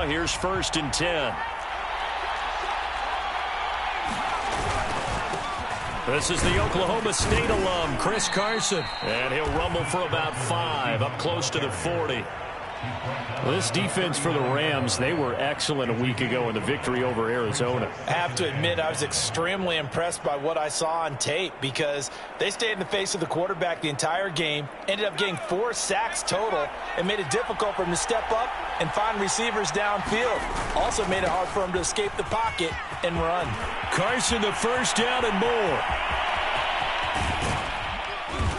Here's 1st and 10. This is the Oklahoma State alum, Chris Carson. And he'll rumble for about 5, up close to the 40. This defense for the Rams, they were excellent a week ago in the victory over Arizona. I have to admit, I was extremely impressed by what I saw on tape because they stayed in the face of the quarterback the entire game, ended up getting 4 sacks total, and made it difficult for him to step up and find receivers downfield. Also made it hard for him to escape the pocket and run. Carson, the first down and more.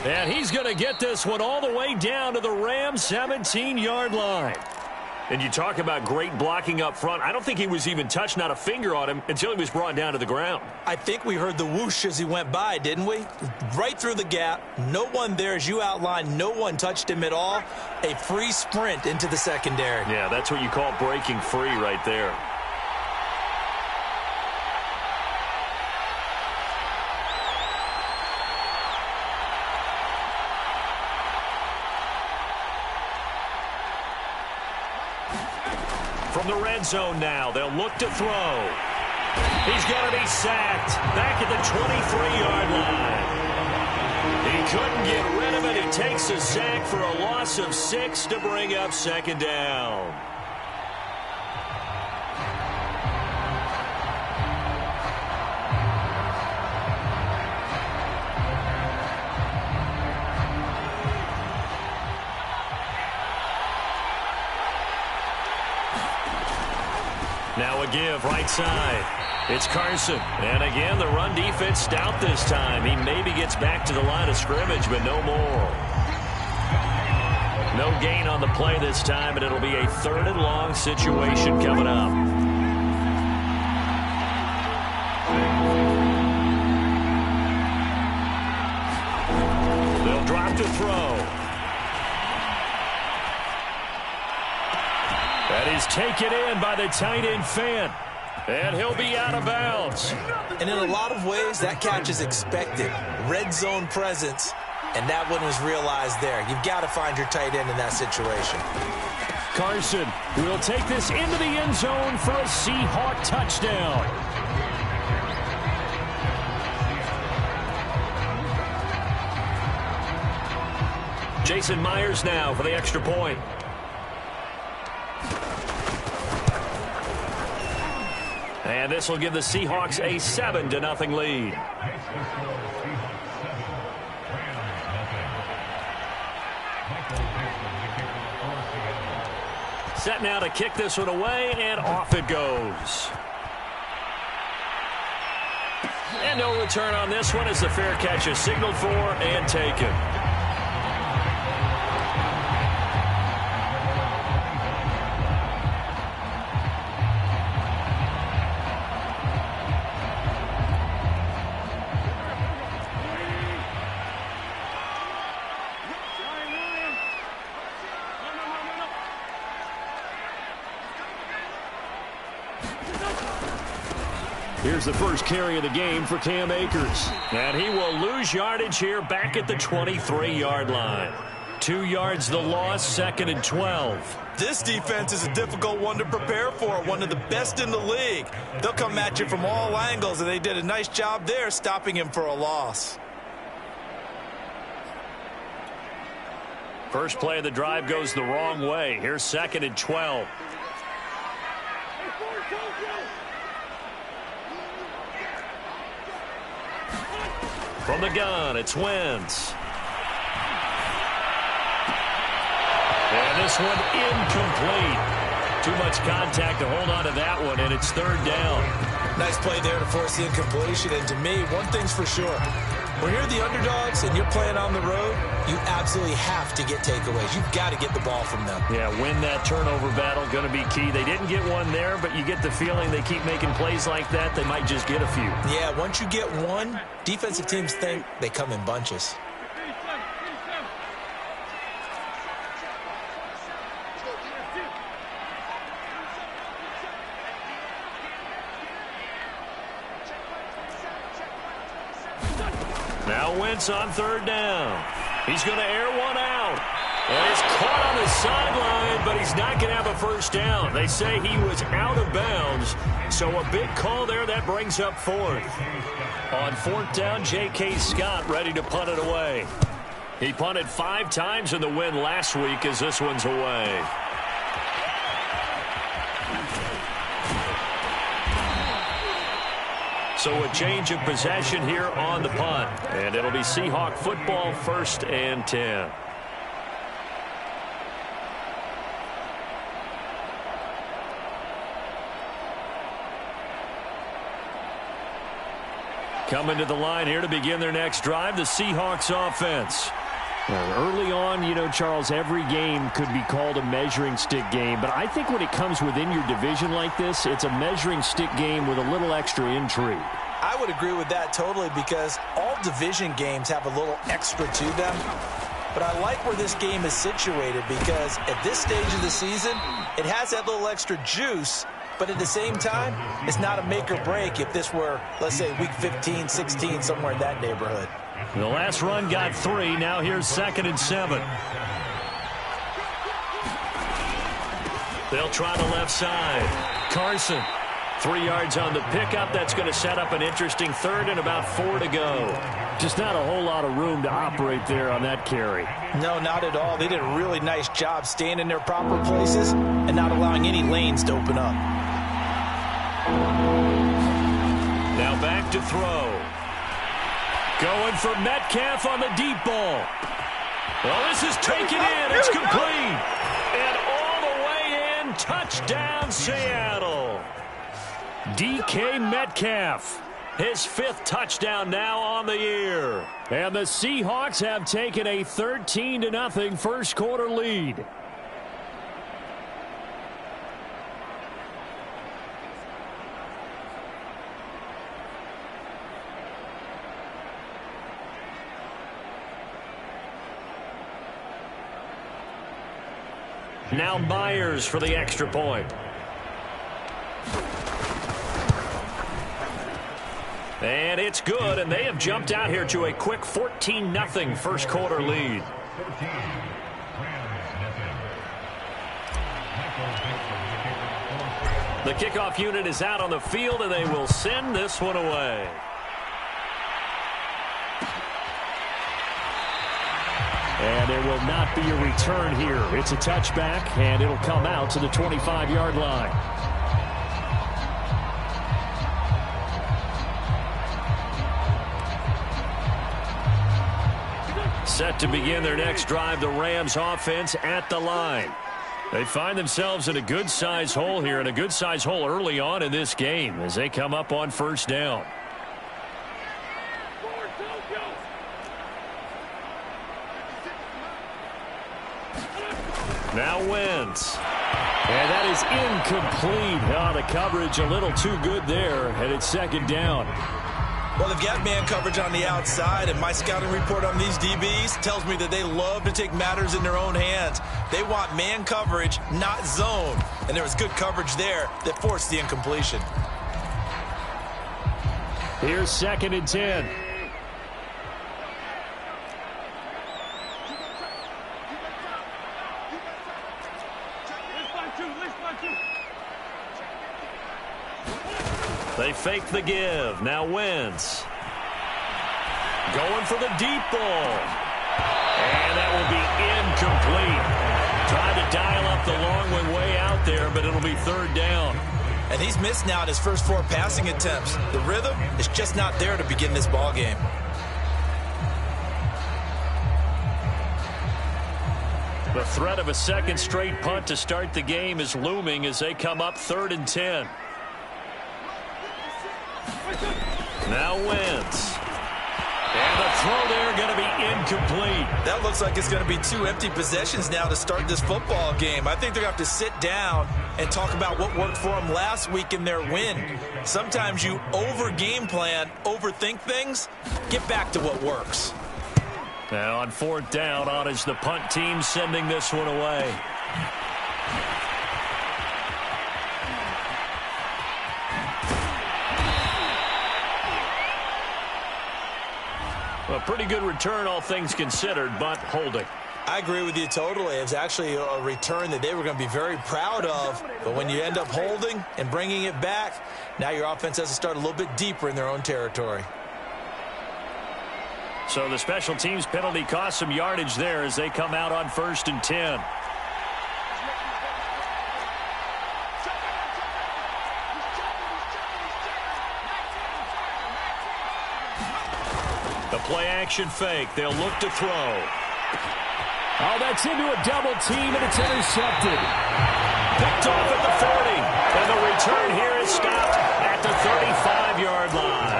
And he's going to get this one all the way down to the Rams' 17-yard line. And you talk about great blocking up front. I don't think he was even touched, not a finger on him, until he was brought down to the ground. I think we heard the whoosh as he went by, didn't we? Right through the gap. No one there, as you outlined. No one touched him at all. A free sprint into the secondary. Yeah, that's what you call breaking free right there. From the red zone now, they'll look to throw. He's going to be sacked back at the 23-yard line. He couldn't get rid of it. He takes a sack for a loss of 6 to bring up 2nd down. Now a give right side. It's Carson. And again, the run defense stout this time. He maybe gets back to the line of scrimmage, but no more. No gain on the play this time, and it'll be a 3rd and long situation coming up. They'll drop to throw. That is taken in by the tight end Fant. And he'll be out of bounds. And in a lot of ways, that catch is expected. Red zone presence, and that one was realized there. You've got to find your tight end in that situation. Carson will take this into the end zone for a Seahawk touchdown. Jason Myers now for the extra point. And this will give the Seahawks a 7-0 lead. Set now to kick this one away, and off it goes. And no return on this one as the fair catch is signaled for and taken. Here's the first carry of the game for Cam Akers. And he will lose yardage here back at the 23-yard line. 2 yards the loss, 2nd and 12. This defense is a difficult one to prepare for, one of the best in the league. They'll come at you from all angles, and they did a nice job there stopping him for a loss. First play of the drive goes the wrong way. Here's 2nd and 12. From the gun, it's Wentz. And this one incomplete. Too much contact to hold on to that one, and it's 3rd down. Nice play there to force the incompletion. And to me, one thing's for sure. When you're the underdogs and you're playing on the road, you absolutely have to get takeaways. You've got to get the ball from them. Yeah, win that turnover battle, going to be key. They didn't get one there, but you get the feeling they keep making plays like that, they might just get a few. Yeah, once you get one, defensive teams think they come in bunches. Now Wentz on 3rd down. He's going to air one out. Well, he's caught on the sideline, but he's not going to have a first down. They say he was out of bounds, so a big call there. That brings up fourth. On fourth down, J.K. Scott ready to punt it away. He punted 5 times in the win last week as this one's away. So a change of possession here on the punt. And it'll be Seahawk football, 1st and 10. Coming to the line here to begin their next drive, the Seahawks offense. Early on, you know, Charles, every game could be called a measuring stick game. But I think when it comes within your division like this, it's a measuring stick game with a little extra intrigue. I would agree with that totally because all division games have a little extra to them. But I like where this game is situated because at this stage of the season, it has that little extra juice. But at the same time, it's not a make or break if this were, let's say, week 15, 16, somewhere in that neighborhood. The last run got 3. Now here's 2nd and 7. They'll try the left side. Carson, 3 yards on the pickup. That's going to set up an interesting 3rd and about 4 to go. Just not a whole lot of room to operate there on that carry. No, not at all. They did a really nice job staying in their proper places and not allowing any lanes to open up. Now back to throw. Going for Metcalf on the deep ball. Well, this is taken in. It's complete. And all the way in. Touchdown, Seattle. DK Metcalf. His 5th touchdown now on the year. And the Seahawks have taken a 13-0 first quarter lead. Now Myers for the extra point. And it's good, and they have jumped out here to a quick 14-0 first quarter lead. The kickoff unit is out on the field, and they will send this one away. And there will not be a return here. It's a touchback, and it'll come out to the 25-yard line. Set to begin their next drive, the Rams offense at the line. They find themselves in a good-sized hole here, and a good-sized hole early on in this game as they come up on first down. Now Wentz. And that is incomplete. Oh, the coverage a little too good there, and it's 2nd down. Well, they've got man coverage on the outside, and my scouting report on these DBs tells me that they love to take matters in their own hands. They want man coverage, not zone. And there was good coverage there that forced the incompletion. Here's 2nd and 10. They fake the give. Now Wentz. Going for the deep ball. And that will be incomplete. Tried to dial up the long one way out there, but it'll be 3rd down. And he's missed now in his first 4 passing attempts. The rhythm is just not there to begin this ball game. The threat of a 2nd straight punt to start the game is looming as they come up 3rd and 10. Now Wentz. And the throw there going to be incomplete. That looks like it's going to be 2 empty possessions now to start this football game. I think they're going to have to sit down and talk about what worked for them last week in their win. Sometimes you over-game plan, overthink things. Get back to what works. Now on 4th down, on is the punt team sending this one away. A pretty good return, all things considered, but holding. I agree with you totally. It was actually a return that they were going to be very proud of. But when you end up holding and bringing it back, now your offense has to start a little bit deeper in their own territory. So the special teams penalty cost some yardage there as they come out on 1st and 10. The play action fake. They'll look to throw. Oh, that's into a double team, and it's intercepted. Picked off at the 40. And the return here is stopped at the 35-yard line.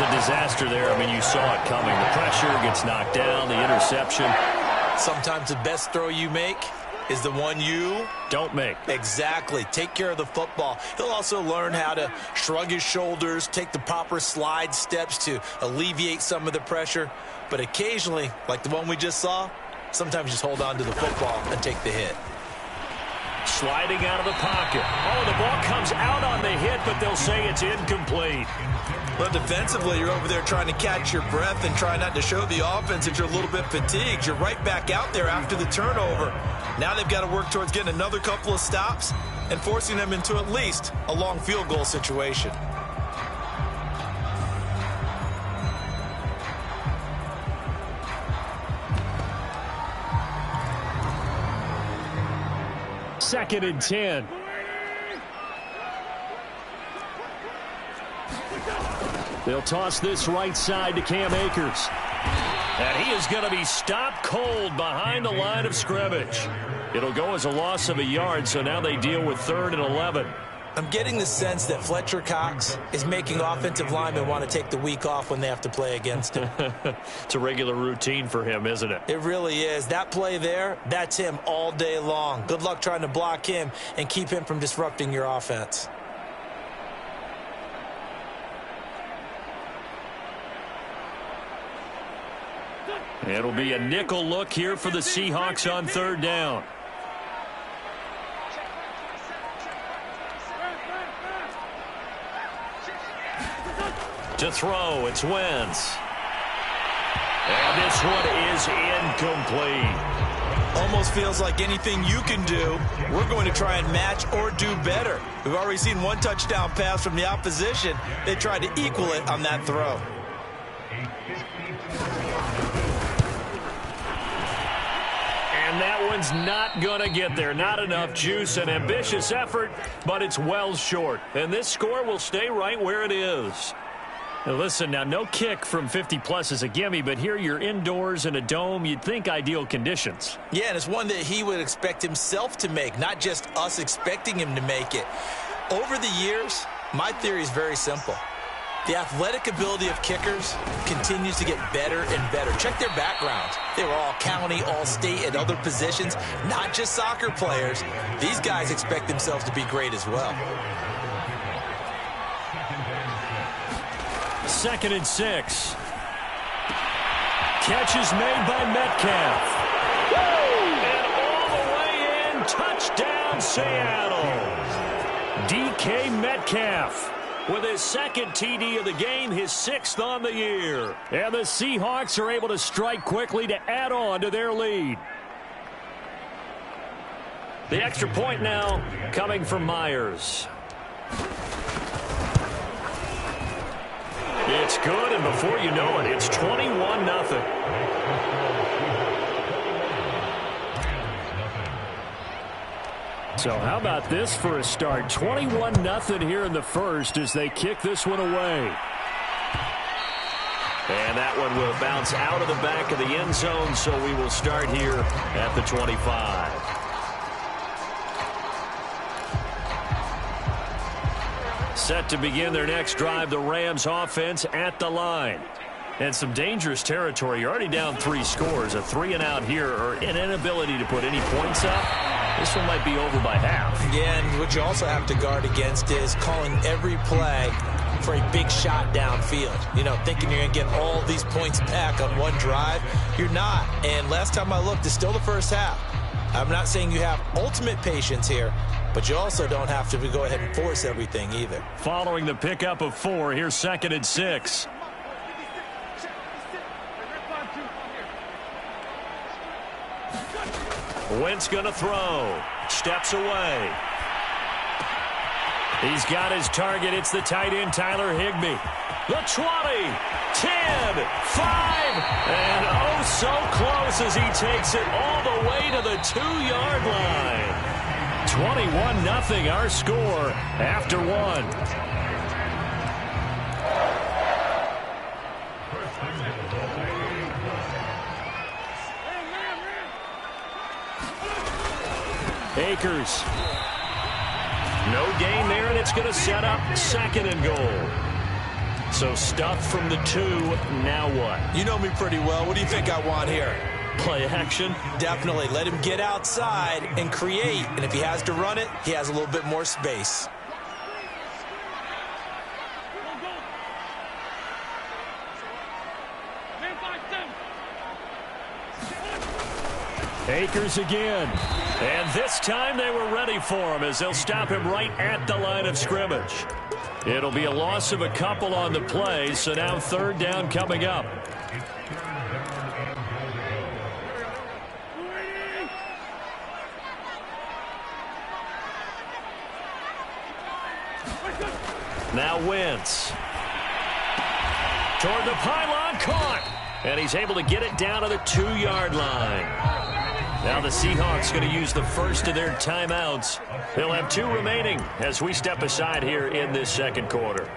The disaster there, I mean, you saw it coming. The pressure gets knocked down, the interception. Sometimes the best throw you make is the one you don't make. Exactly. Take care of the football. He'll also learn how to shrug his shoulders, take the proper slide steps to alleviate some of the pressure. But occasionally, like the one we just saw, sometimes just hold on to the football and take the hit. Sliding out of the pocket. Oh, the ball comes out on the hit, but they'll say it's incomplete. Well, defensively, you're over there trying to catch your breath and try not to show the offense that you're a little bit fatigued. You're right back out there after the turnover. Now they've got to work towards getting another couple of stops and forcing them into at least a long field goal situation. Second and 10. They'll toss this right side to Cam Akers. And he is going to be stopped cold behind the line of scrimmage. It'll go as a loss of a yard, so now they deal with 3rd and 11. I'm getting the sense that Fletcher Cox is making offensive linemen want to take the week off when they have to play against him. It's a regular routine for him, isn't it? It really is. That play there, that's him all day long. Good luck trying to block him and keep him from disrupting your offense. It'll be a nickel look here for the Seahawks on 3rd down. To throw, it's Wentz. And this one is incomplete. Almost feels like anything you can do, we're going to try and match or do better. We've already seen one touchdown pass from the opposition. They tried to equal it on that throw. And that one's not going to get there. Not enough juice. An ambitious effort, but it's well short. And this score will stay right where it is. Now listen, now no kick from 50-plus is a gimme, but here you're indoors in a dome. You'd think ideal conditions. Yeah, and it's one that he would expect himself to make, not just us expecting him to make it. Over the years, my theory is very simple. The athletic ability of kickers continues to get better and better. Check their backgrounds. They were all county, all state, at other positions, not just soccer players. These guys expect themselves to be great as well. 2nd and 6. Catch is made by Metcalf. And all the way in, touchdown Seattle. DK Metcalf with his 2nd TD of the game, his 6th on the year. And the Seahawks are able to strike quickly to add on to their lead. The extra point now coming from Myers. It's good, and before you know it, it's 21-0. So how about this for a start? 21-0 here in the first as they kick this one away. And that one will bounce out of the back of the end zone, so we will start here at the 25. Set to begin their next drive, the Rams offense at the line. And some dangerous territory. You're already down 3 scores. A 3-and-out here, or an inability to put any points up. This one might be over by half. Yeah, and what you also have to guard against is calling every play for a big shot downfield. You know, thinking you're going to get all these points back on one drive. You're not. And last time I looked, it's still the first half. I'm not saying you have ultimate patience here, but you also don't have to go ahead and force everything either. Following the pickup of 4, here's 2nd and 6. Wentz going to throw. Steps away. He's got his target. It's the tight end, Tyler Higbee. The 20, 10, 5, and oh so close as he takes it all the way to the 2-yard line. 21-0 our score after one. Akers. No gain there, and it's going to set up 2nd and goal. So stuff from the 2. Now what? You know me pretty well. What do you think I want here? Play action? Definitely. Let him get outside and create. And if he has to run it, he has a little bit more space. Akers again. And this time they were ready for him as they'll stop him right at the line of scrimmage. It'll be a loss of a couple on the play, so now 3rd down coming up. Now Wentz. Toward the pylon, caught. And he's able to get it down to the 2-yard line. Now the Seahawks going to use the first of their timeouts. They'll have 2 remaining as we step aside here in this 2nd quarter.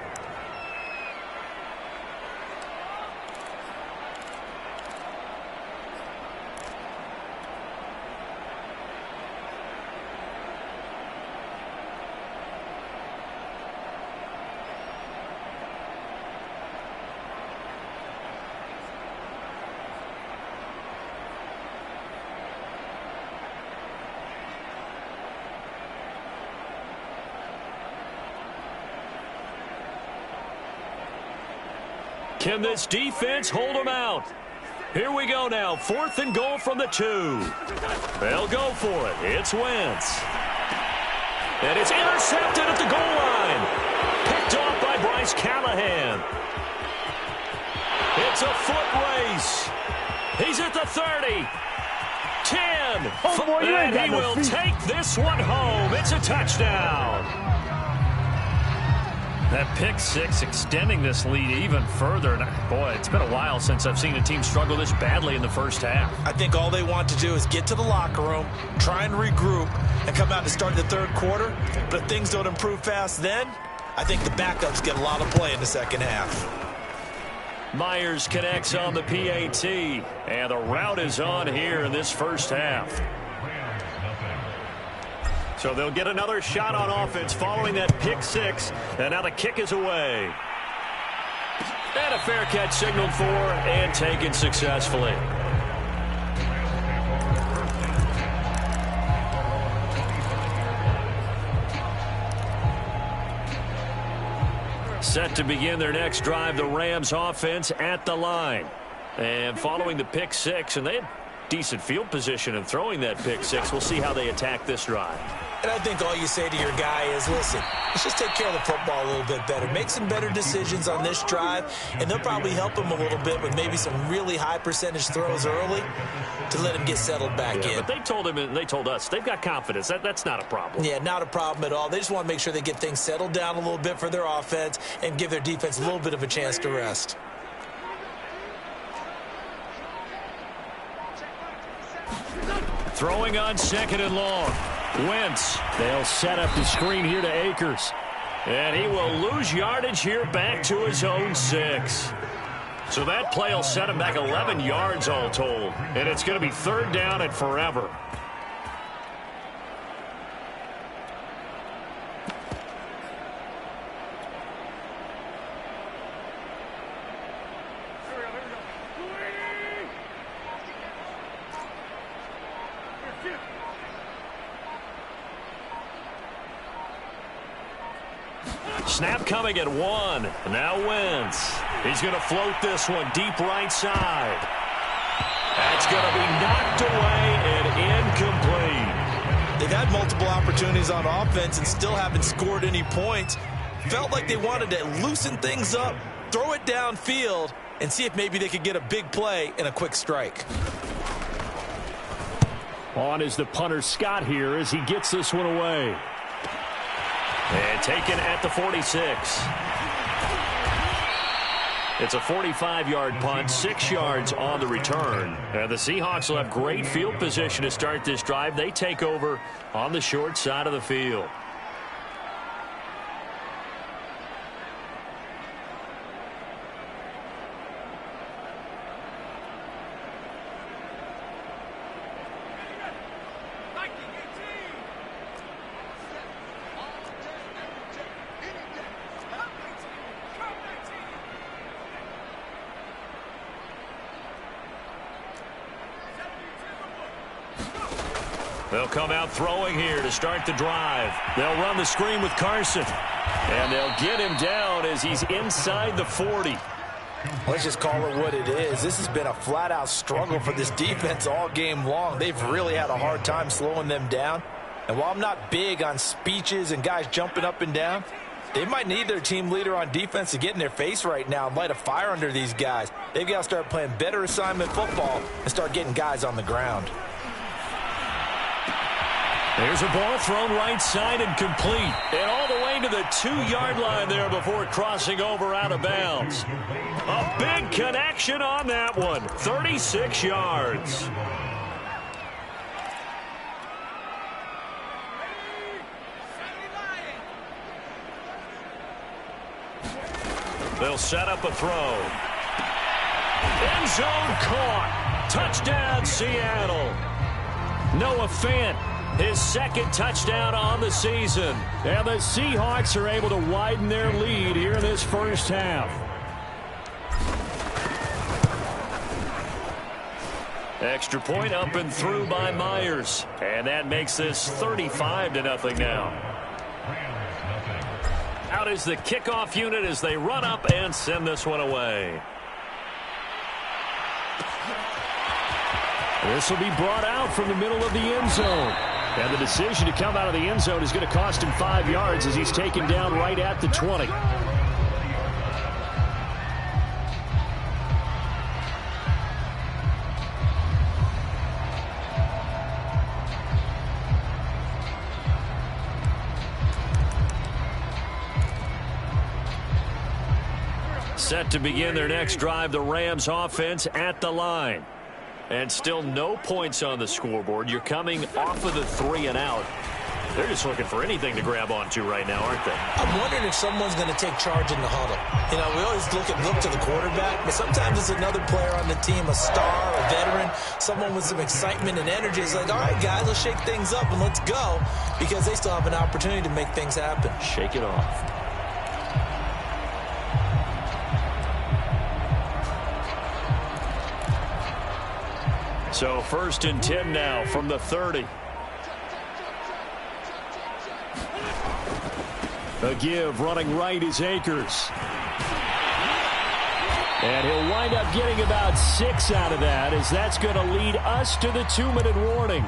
Can this defense hold them out? Here we go now. 4th and goal from the 2. They'll go for it. It's Wentz. And it's intercepted at the goal line. Picked off by Bryce Callahan. It's a foot race. He's at the 30. 10. Oh, boy, you ain't got and he no will feet. take this one home. It's a touchdown. That pick 6 extending this lead even further. And boy, it's been a while since I've seen a team struggle this badly in the first half. I think all they want to do is get to the locker room, try and regroup, and come out to start the 3rd quarter. But if things don't improve fast then, I think the backups get a lot of play in the 2nd half. Myers connects on the PAT. And the route is on here in this first half. So they'll get another shot on offense following that pick 6. And now the kick is away. And a fair catch signaled for and taken successfully. Set to begin their next drive, the Rams offense at the line. And following the pick 6, and they had decent field position in throwing that pick 6. We'll see how they attack this drive. And I think all you say to your guy is, listen, let's just take care of the football a little bit better. Make some better decisions on this drive, and they'll probably help him a little bit with maybe some really high percentage throws early to let him get settled back in. But they told him and they told us they've got confidence. That's not a problem. Yeah, not a problem at all. They just want to make sure they get things settled down a little bit for their offense and give their defense a little bit of a chance to rest. Throwing on 2nd and long. Wentz. They'll set up the screen here to Akers. And he will lose yardage here back to his own 6. So that play will set him back 11 yards all told. And it's going to be 3rd down and forever. Snap coming at 1. Now Wentz. He's going to float this one deep right side. That's going to be knocked away and incomplete. They've had multiple opportunities on offense and still haven't scored any points. Felt like they wanted to loosen things up, throw it downfield, and see if maybe they could get a big play and a quick strike. On is the punter Scott here as he gets this one away. And taken at the 46. It's a 45-yard punt, 6 yards on the return. And the Seahawks will have great field position to start this drive. They take over on the short side of the field. They'll come out throwing here to start the drive. They'll run the screen with Carson. And they'll get him down as he's inside the 40. Let's just call it what it is. This has been a flat-out struggle for this defense all game long. They've really had a hard time slowing them down. And while I'm not big on speeches and guys jumping up and down, they might need their team leader on defense to get in their face right now and light a fire under these guys. They've got to start playing better assignment football and start getting guys on the ground. There's a ball thrown right side and complete. And all the way to the 2-yard line there before crossing over out of bounds. A big connection on that one. 36 yards. They'll set up a throw. End zone caught. Touchdown, Seattle. Noah Fant, his second touchdown on the season. And the Seahawks are able to widen their lead here in this first half. Extra point up and through by Myers. And that makes this 35-0 now. Out is the kickoff unit as they run up and send this one away. This will be brought out from the middle of the end zone. And the decision to come out of the end zone is going to cost him 5 yards as he's taken down right at the 20. Set to begin their next drive, the Rams offense at the line. And still no points on the scoreboard. You're coming off of the 3 and out. They're just looking for anything to grab onto right now, aren't they? I'm wondering if someone's going to take charge in the huddle. You know, we always look to the quarterback, but sometimes it's another player on the team, a star, a veteran, someone with some excitement and energy. It's like, all right, guys, let's shake things up and let's go, because they still have an opportunity to make things happen. Shake it off. So 1st and 10 now from the 30. A give running right is Akers. And he'll wind up getting about 6 out of that, as that's going to lead us to the 2-minute warning.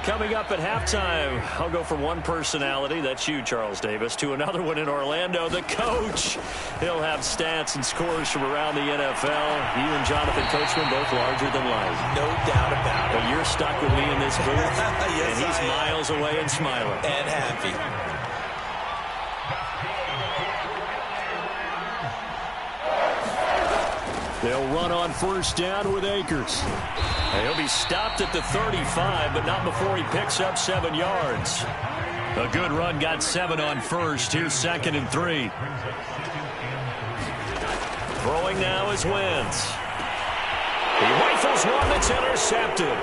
Coming up at halftime, I'll go from one personality, that's you, Charles Davis, to another one in Orlando, the coach. He'll have stats and scores from around the NFL. You and Jonathan Coachman both larger than life. No doubt about it. But you're stuck with me in this booth, yes, and he's miles away and smiling. And happy. They'll run on 1st down with Akers. He'll be stopped at the 35, but not before he picks up 7 yards. A good run, got 7 on 1st. Here's 2nd and 3. Throwing now is Wentz. He rifles one that's intercepted.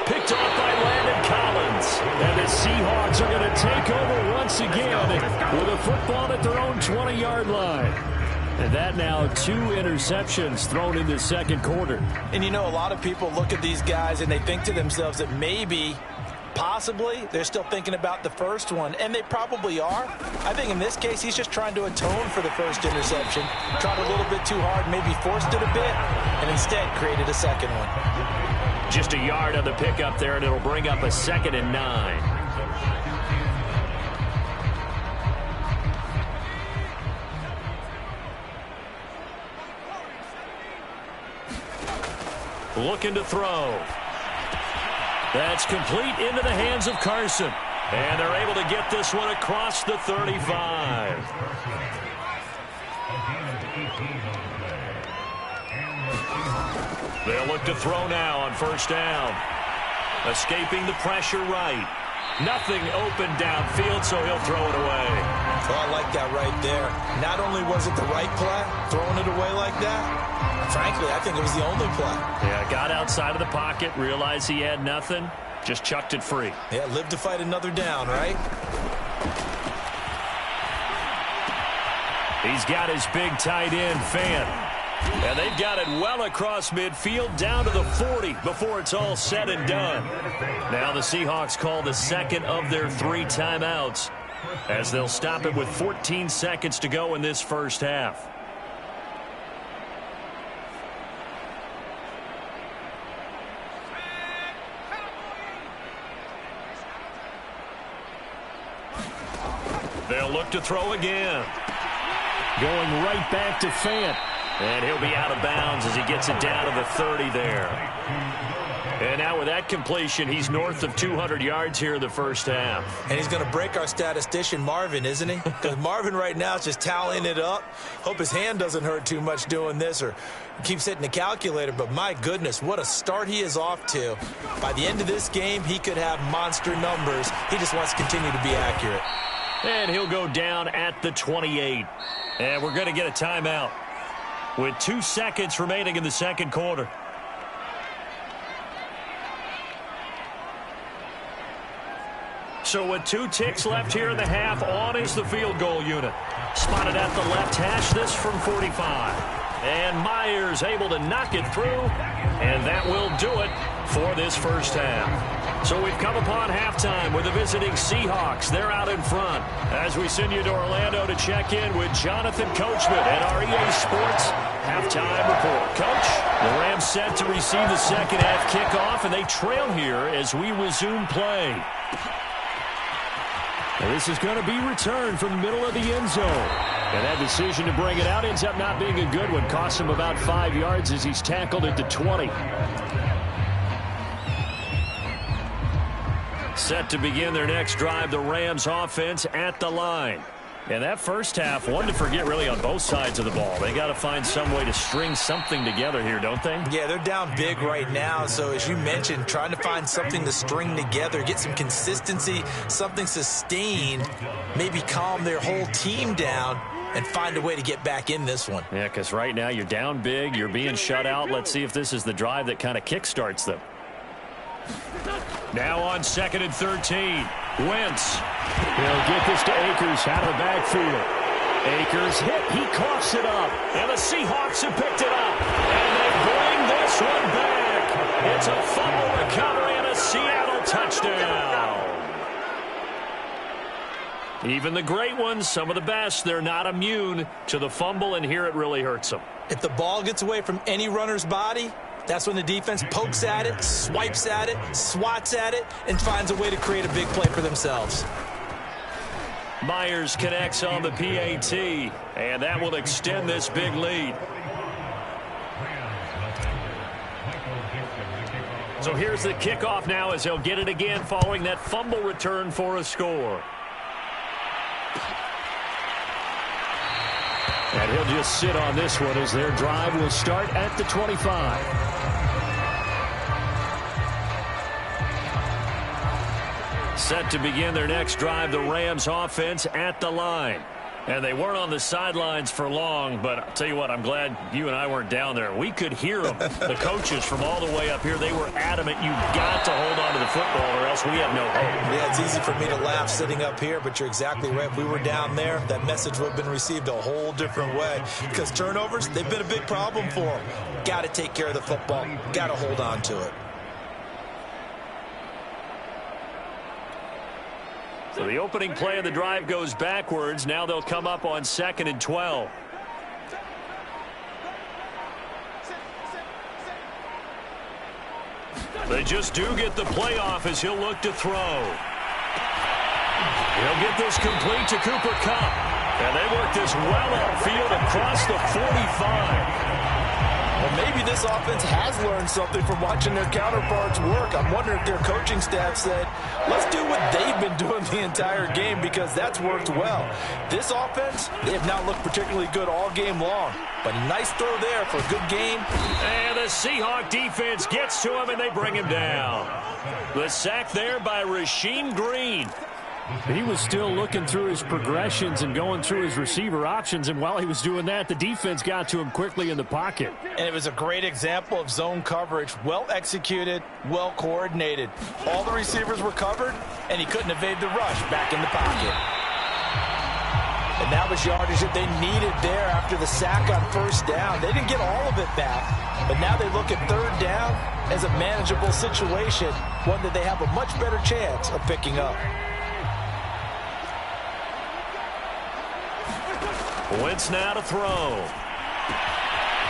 Picked off by Landon Collins. And the Seahawks are going to take over once again with a football at their own 20-yard line. And that now 2 interceptions thrown in the 2nd quarter. And you know, a lot of people look at these guys and they think to themselves that maybe, possibly, they're still thinking about the first one. And they probably are. I think in this case, he's just trying to atone for the first interception. Tried a little bit too hard, maybe forced it a bit, and instead created a second one. Just a yard on the pickup there, and it'll bring up a 2nd and 9. looking to throw. That's complete into the hands of Carson. And they're able to get this one across the 35. They'll look to throw now on first down. Escaping the pressure right. Nothing open downfield, so he'll throw it away. Well, I like that right there. Not only was it the right play, throwing it away like that, frankly, I think it was the only play. Yeah, got outside of the pocket, realized he had nothing, just chucked it free. Yeah, live to fight another down, right? He's got his big tight end, Fant. And they've got it well across midfield down to the 40 before it's all said and done. Now the Seahawks call the second of their 3 timeouts as they'll stop it with 14 seconds to go in this first half. They'll look to throw again. Going right back to Fant. And he'll be out of bounds as he gets it down to the 30 there. And now with that completion, he's north of 200 yards here in the first half. And he's going to break our statistician, Marvin, isn't he? Because Marvin right now is just tallying it up. Hope his hand doesn't hurt too much doing this or keeps hitting the calculator. But my goodness, what a start he is off to. By the end of this game, he could have monster numbers. He just wants to continue to be accurate. And he'll go down at the 28. And we're going to get a timeout with 2 seconds remaining in the second quarter. So with 2 ticks left here in the half, on is the field goal unit. Spotted at the left hash, this from 45. And Myers able to knock it through, and that will do it for this first half. So we've come upon halftime with the visiting Seahawks. They're out in front as we send you to Orlando to check in with Jonathan Coachman at our EA Sports halftime report. Coach, the Rams set to receive the second half kickoff, and they trail here as we resume play. And this is going to be returned from the middle of the end zone. And that decision to bring it out ends up not being a good one. Costs him about 5 yards as he's tackled at the 20. Set to begin their next drive, the Rams offense at the line. And that first half, one to forget really on both sides of the ball. They got to find some way to string something together here, don't they? Yeah, they're down big right now. So as you mentioned, trying to find something to string together, get some consistency, something sustained, maybe calm their whole team down and find a way to get back in this one. Yeah, because right now you're down big, you're being shut out. Let's see if this is the drive that kind of kickstarts them. Now on 2nd and 13. Wentz. They'll get this to Akers out of the backfield. Akers hit. He coughs it up. And the Seahawks have picked it up. And they bring this one back. It's a fumble recovery and a Seattle touchdown. Even the great ones, some of the best, they're not immune to the fumble, and here it really hurts them. If the ball gets away from any runner's body, that's when the defense pokes at it, swipes at it, swats at it, and finds a way to create a big play for themselves. Myers connects on the PAT, and that will extend this big lead. So here's the kickoff now as he'll get it again following that fumble return for a score. And he'll just sit on this one as their drive will start at the 25. Set to begin their next drive, the Rams offense at the line. And they weren't on the sidelines for long, but I'll tell you what, I'm glad you and I weren't down there. We could hear them. The coaches from all the way up here, they were adamant. You've got to hold on to the football or else we have no hope. Yeah, it's easy for me to laugh sitting up here, but you're exactly right. If we were down there, that message would have been received a whole different way. Because turnovers, they've been a big problem for them. Got to take care of the football. Got to hold on to it. So the opening play of the drive goes backwards. Now they'll come up on 2nd and 12. They just do get the play off as he'll look to throw. He'll get this complete to Cooper Kupp. And they work this well upfield across the 45. Well, maybe this offense has learned something from watching their counterparts work. I'm wondering if their coaching staff said, let's do what they've been doing the entire game because that's worked well. This offense, they have not looked particularly good all game long. But nice throw there for a good game. And the Seahawk defense gets to him, and they bring him down. The sack there by Rasheem Green. He was still looking through his progressions and going through his receiver options, and while he was doing that, the defense got to him quickly in the pocket. And it was a great example of zone coverage. Well executed, well coordinated. All the receivers were covered, and he couldn't evade the rush back in the pocket. And that was yardage that they needed there after the sack on first down. They didn't get all of it back, but now they look at third down as a manageable situation, one that they have a much better chance of picking up. Wentz now to throw.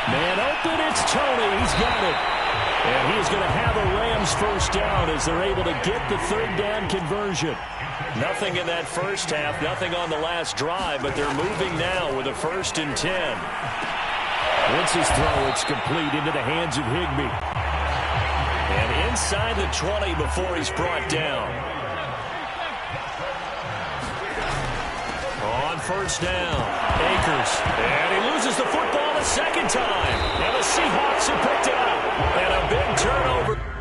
Man open, it's Tony. He's got it. And he's going to have a Rams first down as they're able to get the third down conversion. Nothing in that first half, nothing on the last drive, but they're moving now with a 1st and 10. Wentz's throw, it's complete into the hands of Higbee. And inside the 20 before he's brought down. On first down, Akers. And he loses the football a second time. And the Seahawks have picked it up. And a big turnover.